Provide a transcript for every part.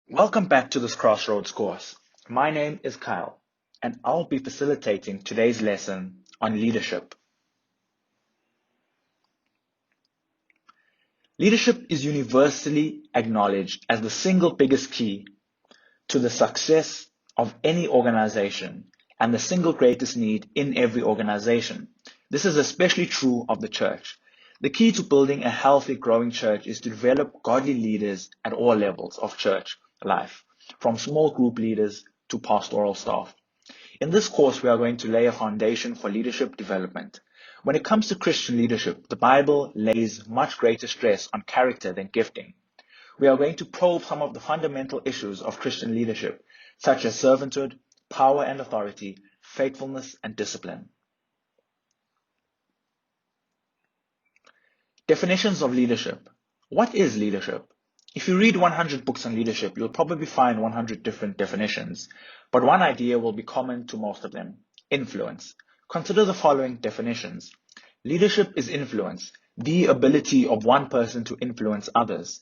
Welcome back to this Crossroads course. My name is Kyle, and I'll be facilitating today's lesson on leadership. Leadership is universally acknowledged as the single biggest key to the success of any organization and the single greatest need in every organization. This is especially true of the church. The key to building a healthy, growing church is to develop godly leaders at all levels of church life, from small group leaders to pastoral staff. In this course, we are going to lay a foundation for leadership development. When it comes to Christian leadership, the Bible lays much greater stress on character than gifting. We are going to probe some of the fundamental issues of Christian leadership, such as servanthood, power and authority, faithfulness, and discipline. Definitions of leadership. What is leadership? If you read 100 books on leadership, you'll probably find 100 different definitions, but one idea will be common to most of them: influence. Consider the following definitions. Leadership is influence, the ability of one person to influence others.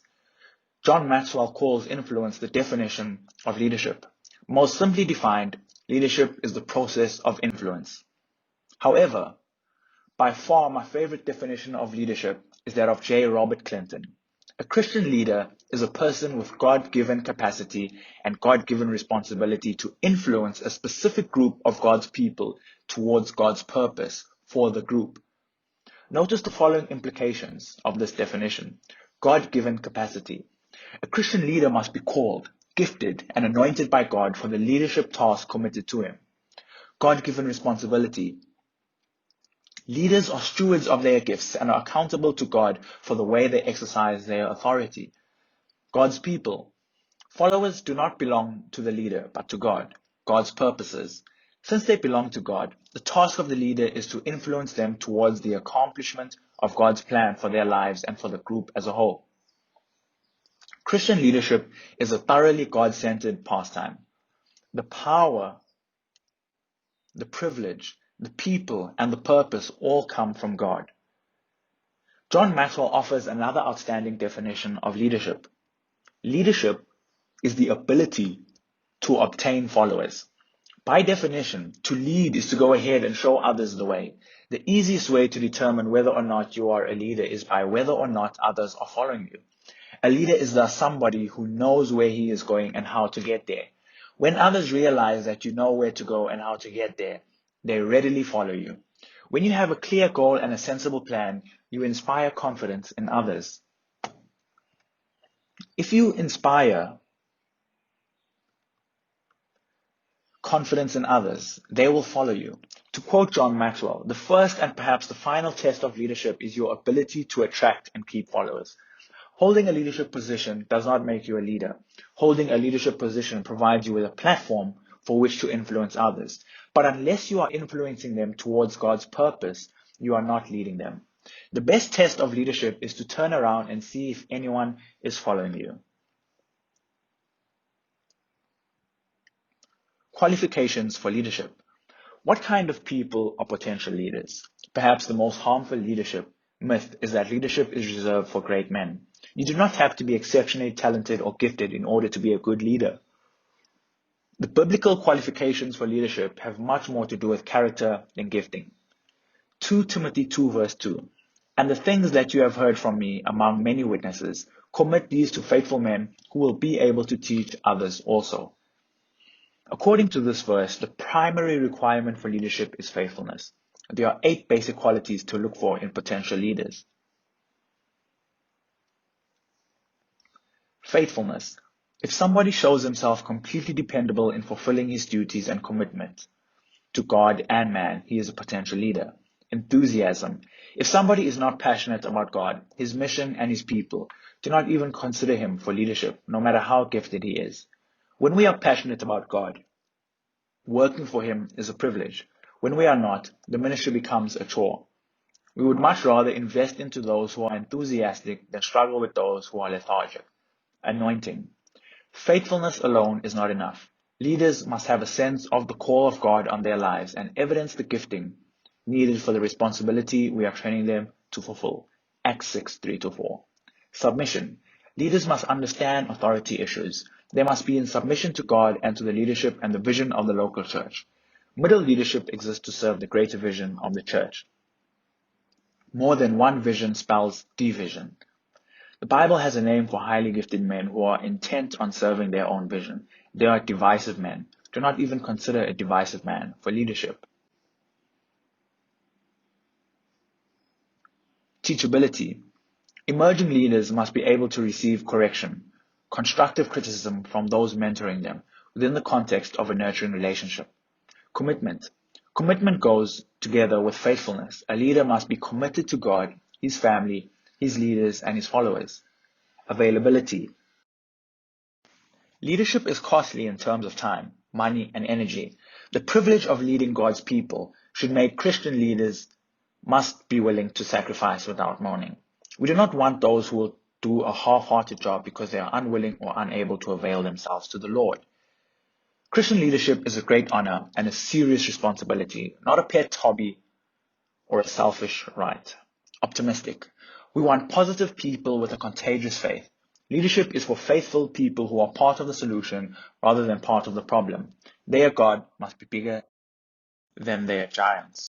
John Maxwell calls influence the definition of leadership. Most simply defined, leadership is the process of influence. However, by far my favorite definition of leadership is that of J. Robert Clinton. A Christian leader is a person with God-given capacity and God-given responsibility to influence a specific group of God's people towards God's purpose for the group. Notice the following implications of this definition. God-given capacity. A Christian leader must be called, gifted, and anointed by God for the leadership task committed to him. God-given responsibility. Leaders are stewards of their gifts and are accountable to God for the way they exercise their authority. God's people. Followers do not belong to the leader, but to God, God's purposes. Since they belong to God, the task of the leader is to influence them towards the accomplishment of God's plan for their lives and for the group as a whole. Christian leadership is a thoroughly God-centered pastime. The power, the privilege, the people, and the purpose all come from God. John Maxwell offers another outstanding definition of leadership. Leadership is the ability to obtain followers. By definition, to lead is to go ahead and show others the way. The easiest way to determine whether or not you are a leader is by whether or not others are following you. A leader is thus somebody who knows where he is going and how to get there. When others realize that you know where to go and how to get there, they readily follow you. When you have a clear goal and a sensible plan, you inspire confidence in others. If you inspire confidence in others, they will follow you. To quote John Maxwell, the first and perhaps the final test of leadership is your ability to attract and keep followers. Holding a leadership position does not make you a leader. Holding a leadership position provides you with a platform for which to influence others. But unless you are influencing them towards God's purpose, you are not leading them. The best test of leadership is to turn around and see if anyone is following you. Qualifications for leadership. What kind of people are potential leaders? Perhaps the most harmful leadership myth is that leadership is reserved for great men. You do not have to be exceptionally talented or gifted in order to be a good leader. The biblical qualifications for leadership have much more to do with character than gifting. 2 Timothy 2 verse 2. And the things that you have heard from me among many witnesses, commit these to faithful men who will be able to teach others also. According to this verse, the primary requirement for leadership is faithfulness. There are 8 basic qualities to look for in potential leaders. Faithfulness. If somebody shows himself completely dependable in fulfilling his duties and commitment to God and man, he is a potential leader. Enthusiasm. If somebody is not passionate about God, his mission, and his people, do not even consider him for leadership, no matter how gifted he is. When we are passionate about God, working for him is a privilege. When we are not, the ministry becomes a chore. We would much rather invest into those who are enthusiastic than struggle with those who are lethargic. Anointing. Faithfulness alone is not enough. Leaders must have a sense of the call of God on their lives and evidence the gifting needed for the responsibility we are training them to fulfill. Acts 6:3-4. Submission. Leaders must understand authority issues. They must be in submission to God and to the leadership and the vision of the local church. Middle leadership exists to serve the greater vision of the church. More than one vision spells division. The Bible has a name for highly gifted men who are intent on serving their own vision. They are divisive men. Do not even consider a divisive man for leadership. Teachability. Emerging leaders must be able to receive correction, constructive criticism from those mentoring them within the context of a nurturing relationship. Commitment. Commitment goes together with faithfulness. A leader must be committed to God, his family, his leaders, and his followers. Availability. Leadership is costly in terms of time, money, and energy. The privilege of leading God's people should make Christian leaders must be willing to sacrifice without mourning. We do not want those who will do a half-hearted job because they are unwilling or unable to avail themselves to the Lord. Christian leadership is a great honor and a serious responsibility, not a pet hobby or a selfish right. Optimistic. We want positive people with a contagious faith. Leadership is for faithful people who are part of the solution rather than part of the problem. Their God must be bigger than their giants.